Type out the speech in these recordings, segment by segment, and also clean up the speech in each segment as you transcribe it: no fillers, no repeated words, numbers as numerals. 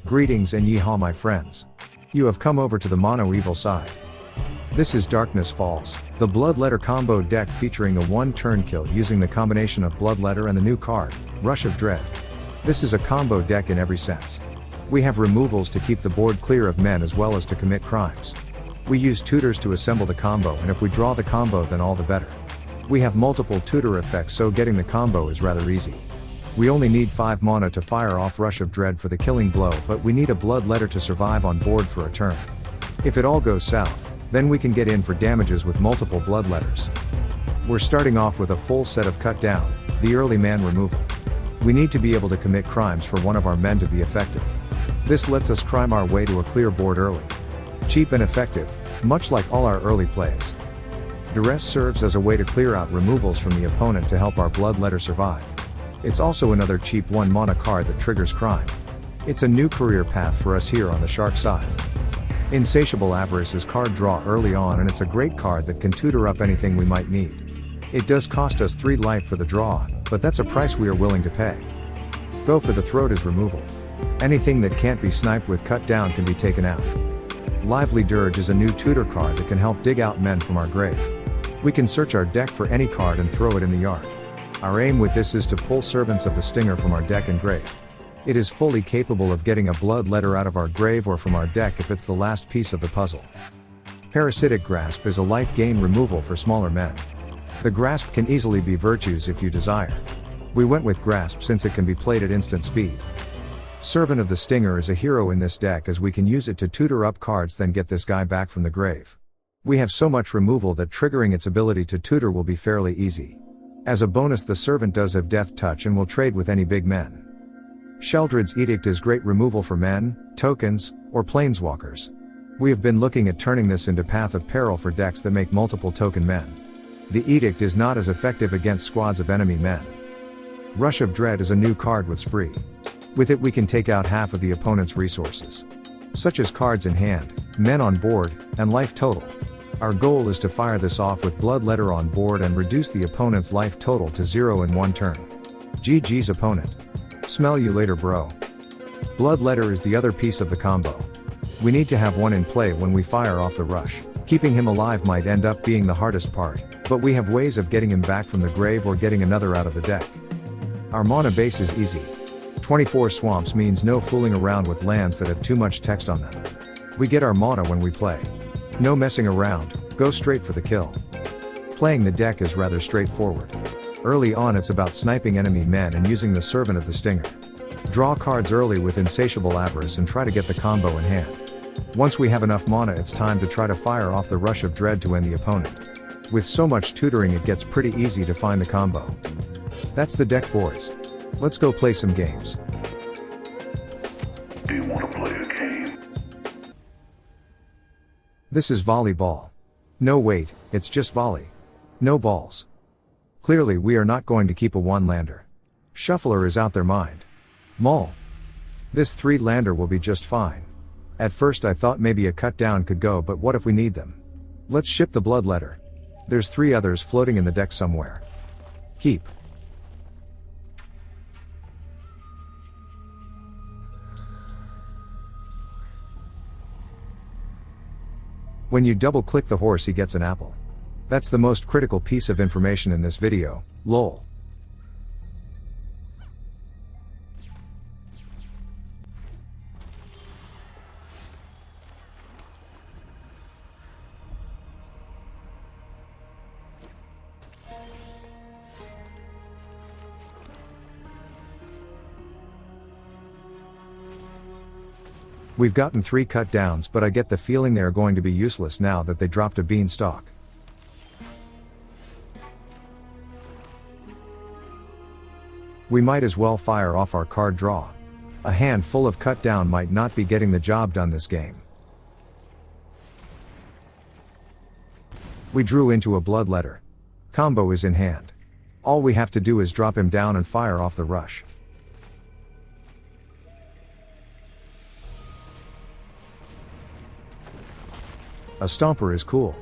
Greetings and yeehaw my friends. You have come over to the mono evil side. This is Darkness Falls, the Bloodletter Combo deck featuring a 1-turn kill using the combination of Bloodletter and the new card, Rush of Dread. This is a combo deck in every sense. We have removals to keep the board clear of men as well as to commit crimes. We use tutors to assemble the combo, and if we draw the combo then all the better. We have multiple tutor effects, so getting the combo is rather easy. We only need 5 mana to fire off Rush of Dread for the killing blow, but we need a Bloodletter to survive on board for a turn. If it all goes south, then we can get in for damages with multiple Bloodletters. We're starting off with a full set of cut down, the early man removal. We need to be able to commit crimes for one of our men to be effective. This lets us crime our way to a clear board early. Cheap and effective, much like all our early plays. Duress serves as a way to clear out removals from the opponent to help our Bloodletter survive. It's also another cheap 1 mana card that triggers crime. It's a new career path for us here on the shark side. Insatiable Avarice is card draw early on, and it's a great card that can tutor up anything we might need. It does cost us 3 life for the draw, but that's a price we are willing to pay. Go for the throat is removal. Anything that can't be sniped with cut down can be taken out. Lively Dirge is a new tutor card that can help dig out men from our grave. We can search our deck for any card and throw it in the yard. Our aim with this is to pull Servants of the Stinger from our deck and grave. It is fully capable of getting a Bloodletter out of our grave or from our deck if it's the last piece of the puzzle. Parasitic Grasp is a life gain removal for smaller men. The Grasp can easily be virtues if you desire. We went with Grasp since it can be played at instant speed. Servant of the Stinger is a hero in this deck, as we can use it to tutor up cards then get this guy back from the grave. We have so much removal that triggering its ability to tutor will be fairly easy. As a bonus, the Servant does have Death Touch and will trade with any big men. Sheoldred's Edict is great removal for men, tokens, or planeswalkers. We have been looking at turning this into Path of Peril for decks that make multiple token men. The Edict is not as effective against squads of enemy men. Rush of Dread is a new card with Spree. With it we can take out half of the opponent's resources, such as cards in hand, men on board, and life total. Our goal is to fire this off with Bloodletter on board and reduce the opponent's life total to 0 in 1 turn. GG's opponent. Smell you later, bro. Bloodletter is the other piece of the combo. We need to have one in play when we fire off the rush. Keeping him alive might end up being the hardest part, but we have ways of getting him back from the grave or getting another out of the deck. Our mana base is easy. 24 swamps means no fooling around with lands that have too much text on them. We get our mana when we play. No messing around, go straight for the kill. Playing the deck is rather straightforward. Early on it's about sniping enemy men and using the Servant of the Stinger. Draw cards early with Insatiable Avarice and try to get the combo in hand. Once we have enough mana, it's time to try to fire off the Rush of Dread to end the opponent. With so much tutoring it gets pretty easy to find the combo. That's the deck, boys. Let's go play some games. Do you want to play a game? This is volleyball. No wait, it's just volley. No balls. Clearly we are not going to keep a 1-lander. Shuffler is out their mind. Mull. This 3-lander will be just fine. At first I thought maybe a cut down could go, but what if we need them? Let's ship the Bloodletter. There's 3 others floating in the deck somewhere. Heap. When you double-click the horse he gets an apple. That's the most critical piece of information in this video, lol. We've gotten 3 cut downs, but I get the feeling they are going to be useless now that they dropped a beanstalk. We might as well fire off our card draw. A hand full of cut down might not be getting the job done this game. We drew into a Bloodletter. Combo is in hand. All we have to do is drop him down and fire off the rush. A Stomper is cool.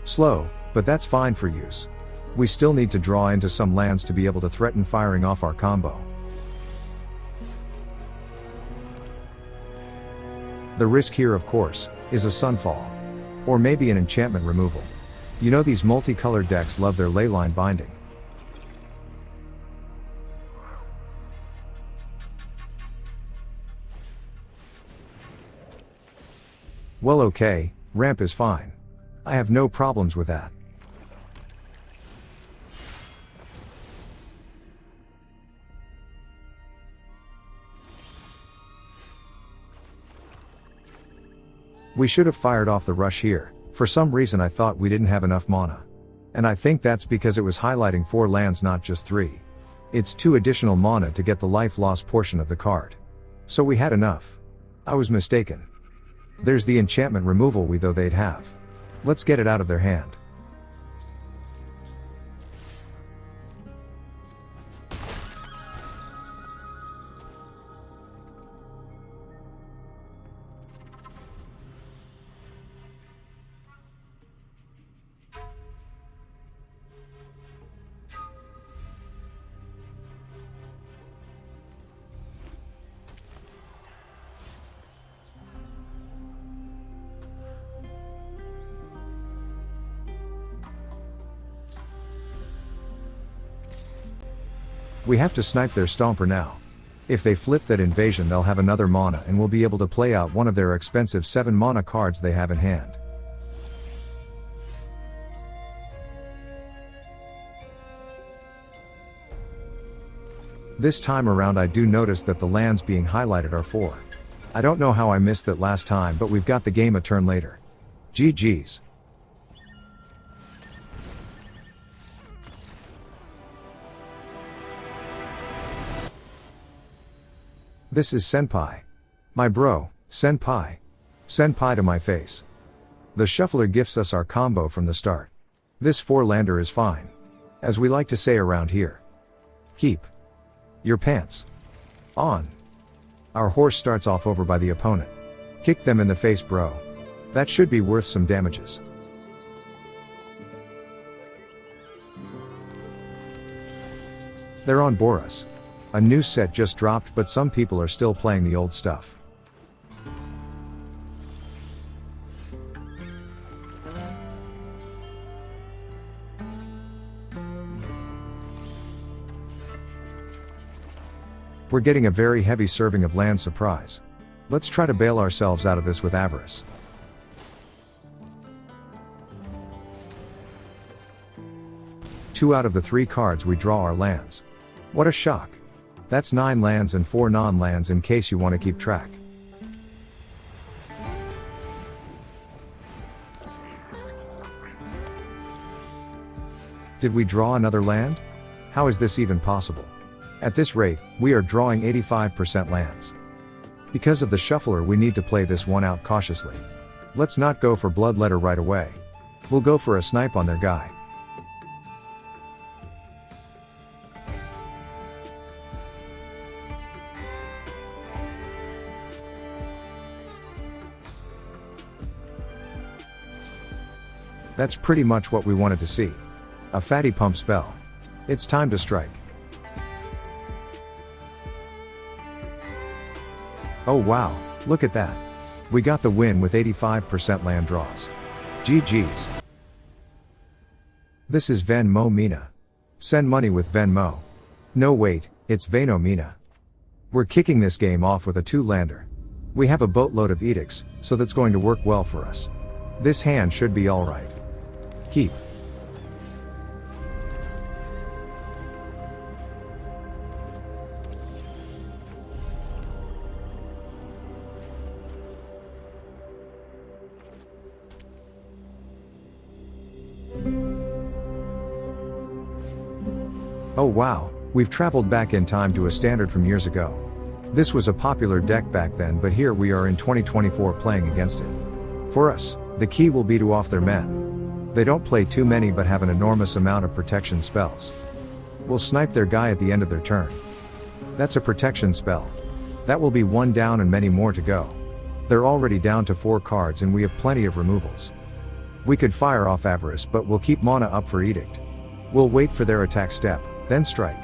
Slow, but that's fine for use. We still need to draw into some lands to be able to threaten firing off our combo. The risk here, of course, is a Sunfall. Or maybe an enchantment removal. You know these multicolored decks love their leyline binding. Well, okay, ramp is fine. I have no problems with that. We should have fired off the rush here. For some reason I thought we didn't have enough mana. And I think that's because it was highlighting 4 lands, not just 3. It's 2 additional mana to get the life loss portion of the card. So we had enough. I was mistaken. There's the enchantment removal though they'd have. Let's get it out of their hand. We have to snipe their Stomper now. If they flip that invasion, they'll have another mana and we'll be able to play out one of their expensive 7 mana cards they have in hand. This time around I do notice that the lands being highlighted are 4. I don't know how I missed that last time, but we've got the game a turn later. GG's. This is Senpai. My bro, Senpai. Senpai to my face. The shuffler gifts us our combo from the start. This 4-lander is fine. As we like to say around here. Heap. Your pants. On. Our horse starts off over by the opponent. Kick them in the face, bro. That should be worth some damages. They're on Boris. A new set just dropped, but some people are still playing the old stuff. We're getting a very heavy serving of land surprise. Let's try to bail ourselves out of this with Avarice. Two out of the 3 cards we draw are lands. What a shock. That's 9 lands and 4 non-lands in case you want to keep track. Did we draw another land? How is this even possible? At this rate, we are drawing 85% lands. Because of the shuffler, we need to play this one out cautiously. Let's not go for Bloodletter right away. We'll go for a snipe on their guy. That's pretty much what we wanted to see. A fatty pump spell. It's time to strike. Oh wow, look at that. We got the win with 85% land draws. GG's. This is Venmo Mina. Send money with Venmo. No wait, it's Veno Mina. We're kicking this game off with a 2-lander. We have a boatload of edicts, so that's going to work well for us. This hand should be alright. Heap. Oh wow, we've traveled back in time to a standard from years ago. This was a popular deck back then, but here we are in 2024 playing against it. For us, the key will be to off their men. They don't play too many but have an enormous amount of protection spells. We'll snipe their guy at the end of their turn. That's a protection spell. That will be 1 down and many more to go. They're already down to 4 cards and we have plenty of removals. We could fire off Avarice, but we'll keep mana up for Edict. We'll wait for their attack step, then strike.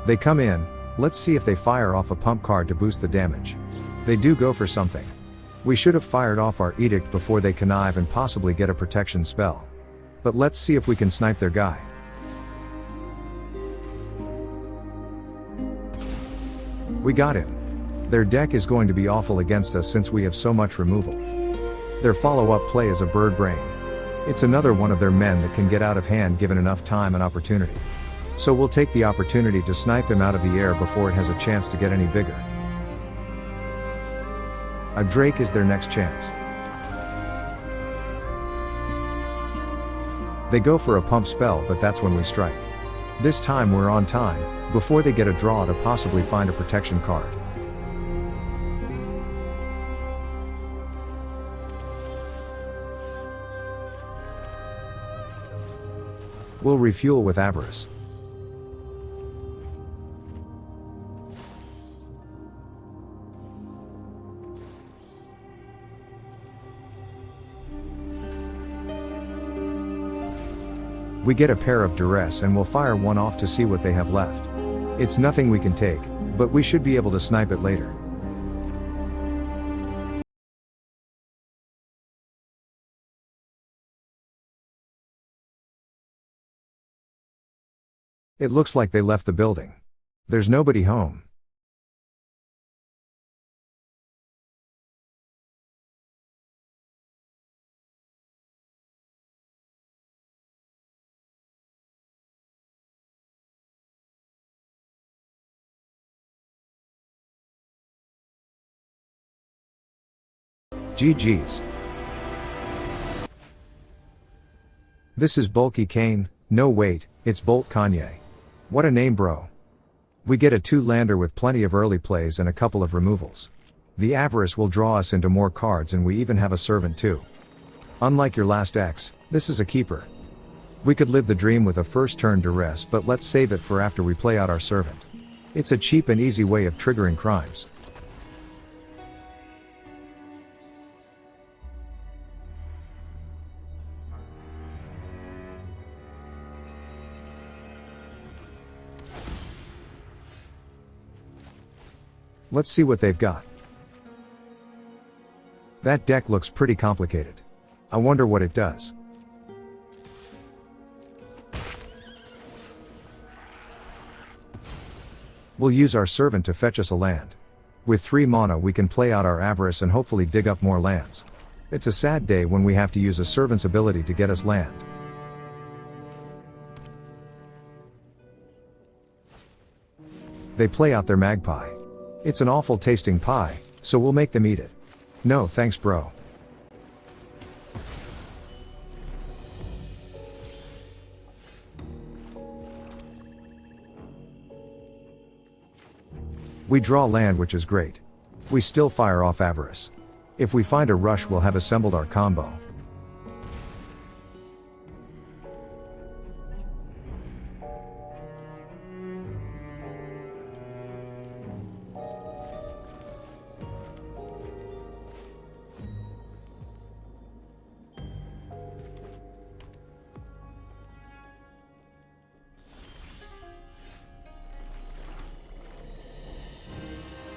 They come in, let's see if they fire off a pump card to boost the damage. They do go for something. We should have fired off our Edict before they connive and possibly get a protection spell. But let's see if we can snipe their guy. We got him. Their deck is going to be awful against us since we have so much removal. Their follow-up play is a bird brain. It's another one of their men that can get out of hand given enough time and opportunity. So we'll take the opportunity to snipe him out of the air before it has a chance to get any bigger. A Drake is their next chance. They go for a pump spell, but that's when we strike. This time we're on time, before they get a draw to possibly find a protection card. We'll refuel with Avarice. We get a pair of Duress and we'll fire one off to see what they have left. It's nothing we can take, but we should be able to snipe it later. It looks like they left the building. There's nobody home. GG's. This is Bulky Kane. No wait, it's Bolt Kanye. What a name, bro. We get a 2-lander with plenty of early plays and a couple of removals. The Avarice will draw us into more cards and we even have a servant too. Unlike your last X, this is a keeper. We could live the dream with a first turn Duress, but let's save it for after we play out our servant. It's a cheap and easy way of triggering crimes. Let's see what they've got. That deck looks pretty complicated. I wonder what it does. We'll use our servant to fetch us a land. With 3 mana we can play out our Avarice and hopefully dig up more lands. It's a sad day when we have to use a servant's ability to get us land. They play out their Magpie. It's an awful tasting pie, so we'll make them eat it. No thanks, bro. We draw land, which is great. We still fire off Avarice. If we find a rush, we'll have assembled our combo.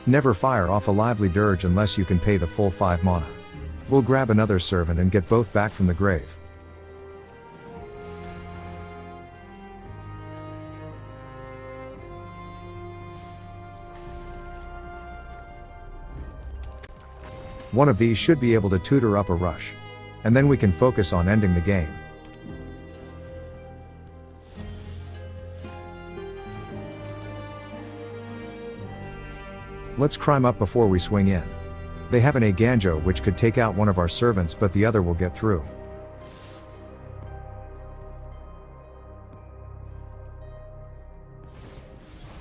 Never fire off a Lively Dirge unless you can pay the full 5 mana. We'll grab another servant and get both back from the grave. One of these should be able to tutor up a rush. And then we can focus on ending the game. Let's climb up before we swing in. They have an Aganjo which could take out one of our servants, but the other will get through.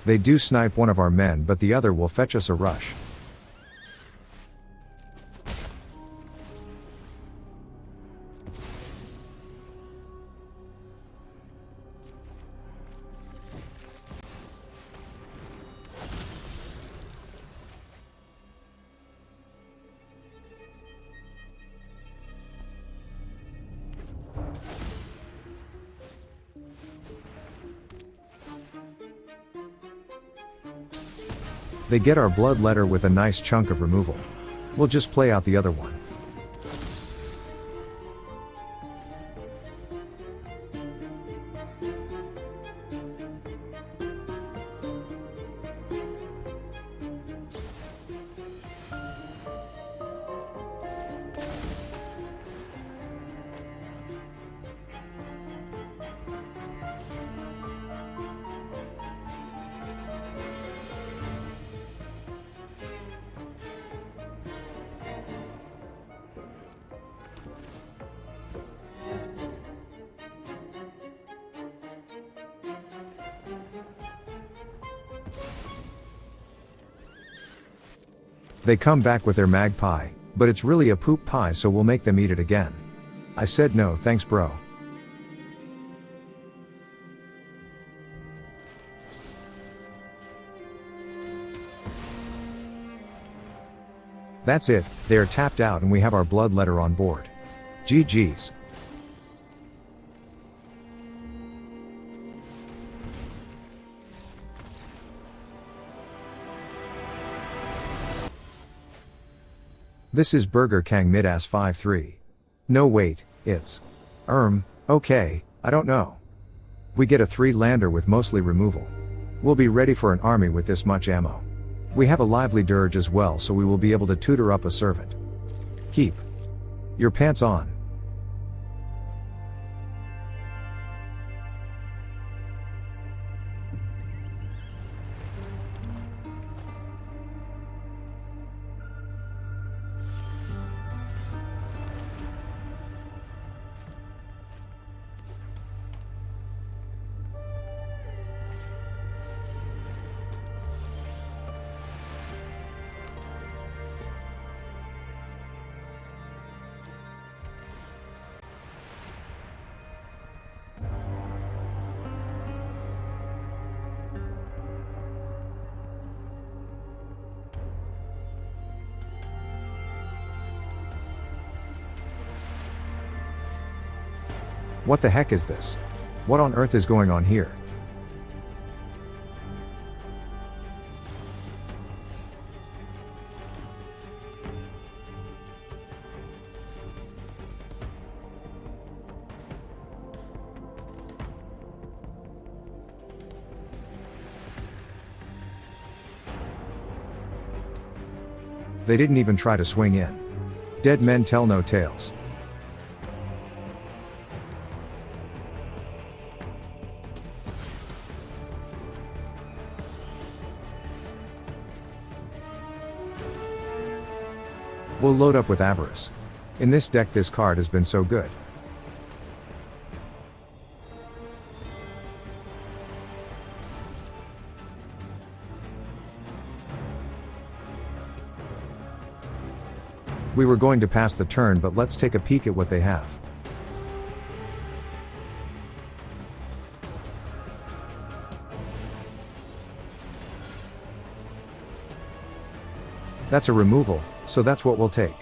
They do snipe one of our men, but the other will fetch us a rush. They get our Bloodletter with a nice chunk of removal. We'll just play out the other one. They come back with their magpie, but it's really a poop pie, so we'll make them eat it again. I said no thanks bro. That's it, they are tapped out and we have our Bloodletter on board. GG's. This is Burger King Midas 5-3. No wait, it's... okay, I don't know. We get a 3-lander with mostly removal. We'll be ready for an army with this much ammo. We have a Lively Dirge as well, so we will be able to tutor up a servant. Heap. Your pants on. What the heck is this? What on earth is going on here? They didn't even try to swing in. Dead men tell no tales. We'll load up with Avarice. In this deck this card has been so good. We were going to pass the turn, but let's take a peek at what they have. That's a removal, so that's what we'll take.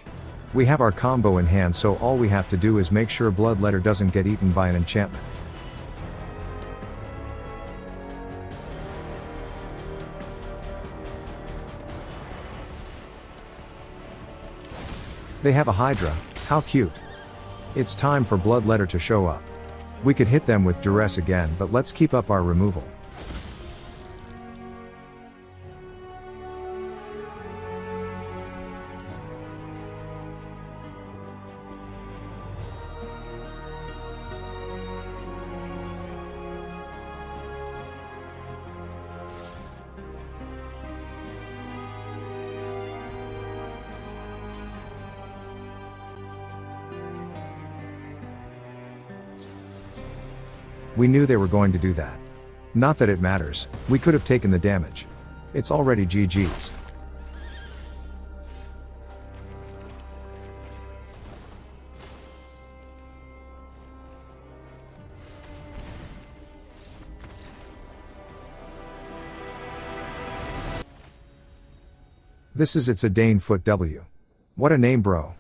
We have our combo in hand, so all we have to do is make sure Bloodletter doesn't get eaten by an enchantment. They have a Hydra, how cute. It's time for Bloodletter to show up. We could hit them with Duress again, but let's keep up our removal. We knew they were going to do that. Not that it matters, we could have taken the damage. It's already GG's. This is It's a Dane Foot W. What a name, bro.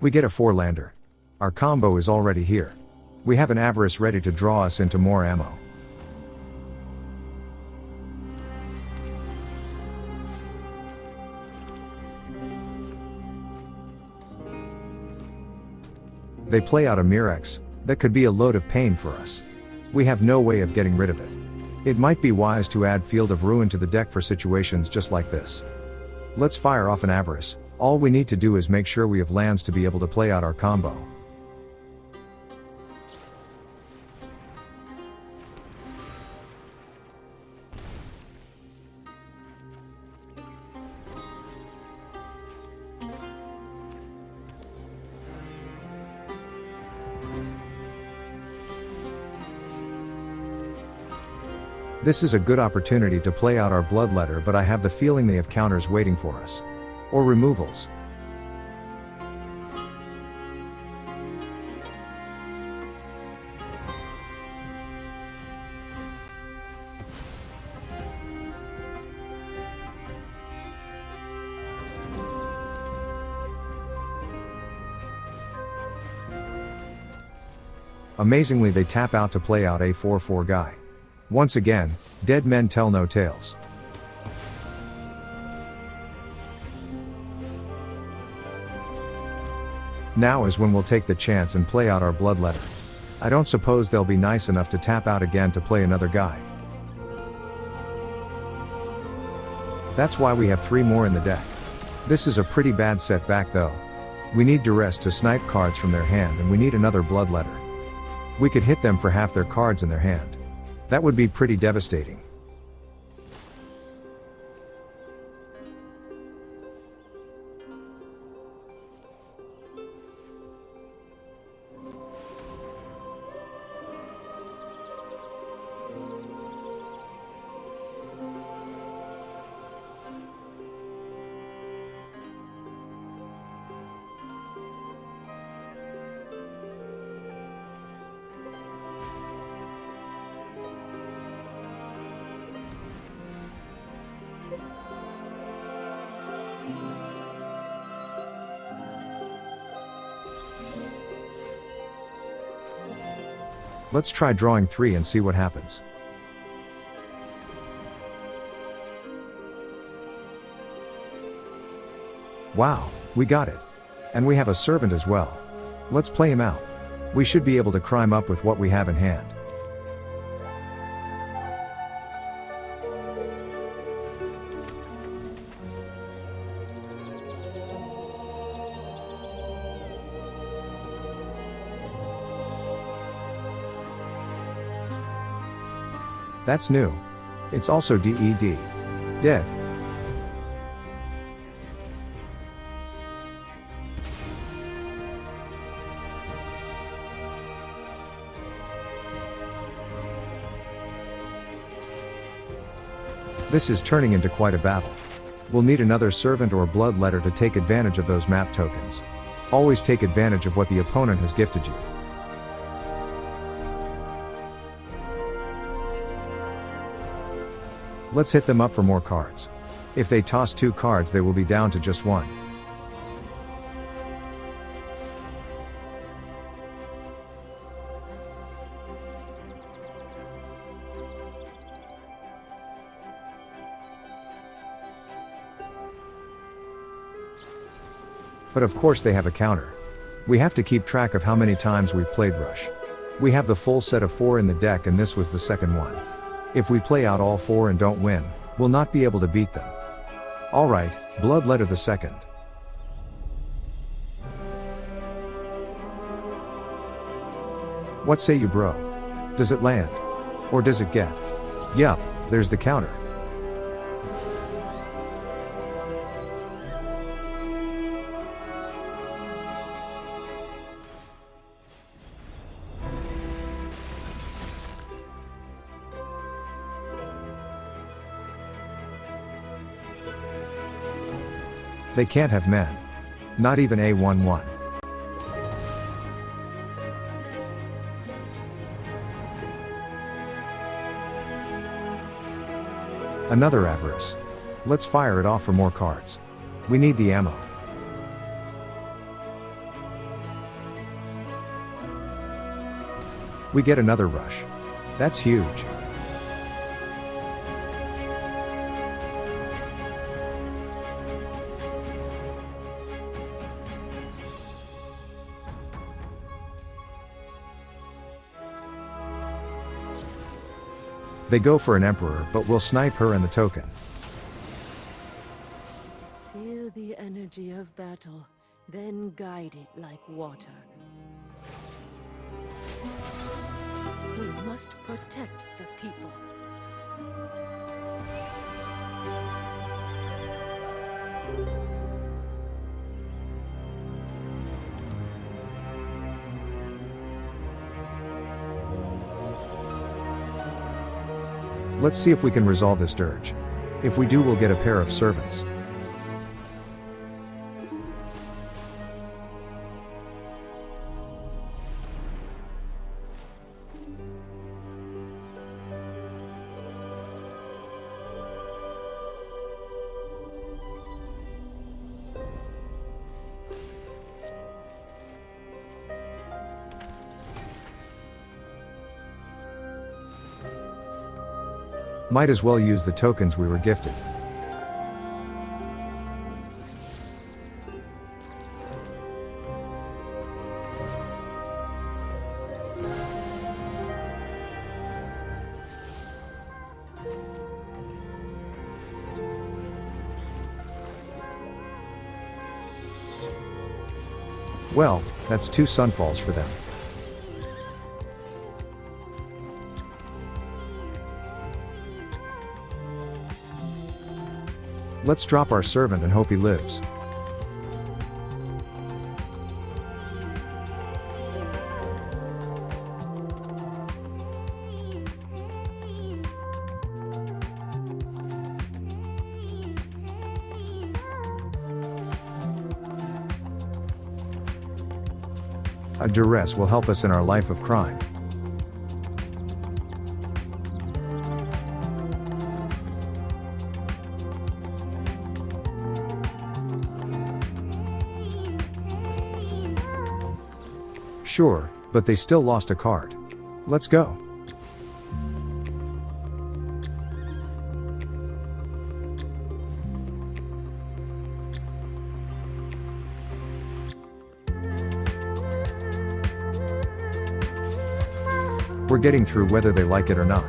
We get a 4-lander. Our combo is already here. We have an Avarice ready to draw us into more ammo. They play out a Mirex, that could be a load of pain for us. We have no way of getting rid of it. It might be wise to add Field of Ruin to the deck for situations just like this. Let's fire off an Avarice. All we need to do is make sure we have lands to be able to play out our combo. This is a good opportunity to play out our Bloodletter, but I have the feeling they have counters waiting for us. Or removals. Amazingly, they tap out to play out a 4/4 guy. Once again, dead men tell no tales. Now is when we'll take the chance and play out our Bloodletter. I don't suppose they'll be nice enough to tap out again to play another guy. That's why we have 3 more in the deck. This is a pretty bad setback though. We need Duress to snipe cards from their hand, and we need another Bloodletter. We could hit them for half their cards in their hand. That would be pretty devastating. Let's try drawing 3 and see what happens. Wow, we got it. And we have a servant as well. Let's play him out. We should be able to crime up with what we have in hand. That's new. It's also DED. Dead. This is turning into quite a battle. We'll need another servant or Bloodletter to take advantage of those map tokens. Always take advantage of what the opponent has gifted you. Let's hit them up for more cards. If they toss 2 cards, they will be down to just 1. But of course they have a counter. We have to keep track of how many times we've played Rush. We have the full set of 4 in the deck, and this was the second one. If we play out all 4 and don't win, we'll not be able to beat them. Alright, Bloodletter the second. What say you, bro? Does it land? Or does it get? Yup, there's the counter. They can't have men. Not even A11. Another Avarice. Let's fire it off for more cards. We need the ammo. We get another Rush. That's huge. They go for an Emperor, but we'll snipe her and the token. Feel the energy of battle, then guide it like water. We must protect the people. Let's see if we can resolve this dirge. If we do, we'll get a pair of servants. Might as well use the tokens we were gifted. Well, that's 2 sunfalls for them. Let's drop our servant and hope he lives. A Duress will help us in our life of crime. Sure, but they still lost a card. Let's go. We're getting through whether they like it or not.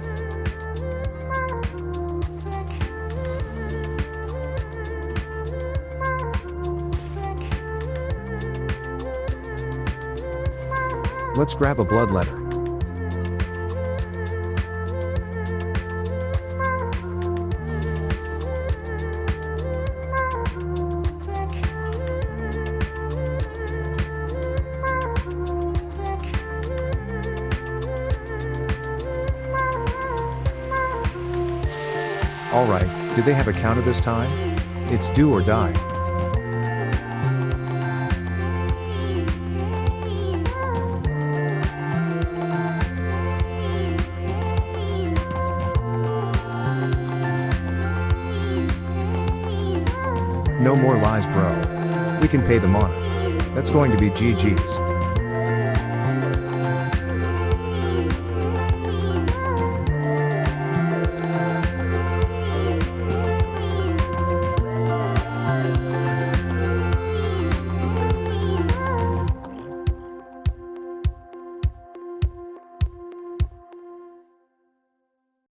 Let's grab a Bloodletter. Alright, did they have a counter this time? It's do or die. No more lies, bro. We can pay the mana. That's going to be GG's.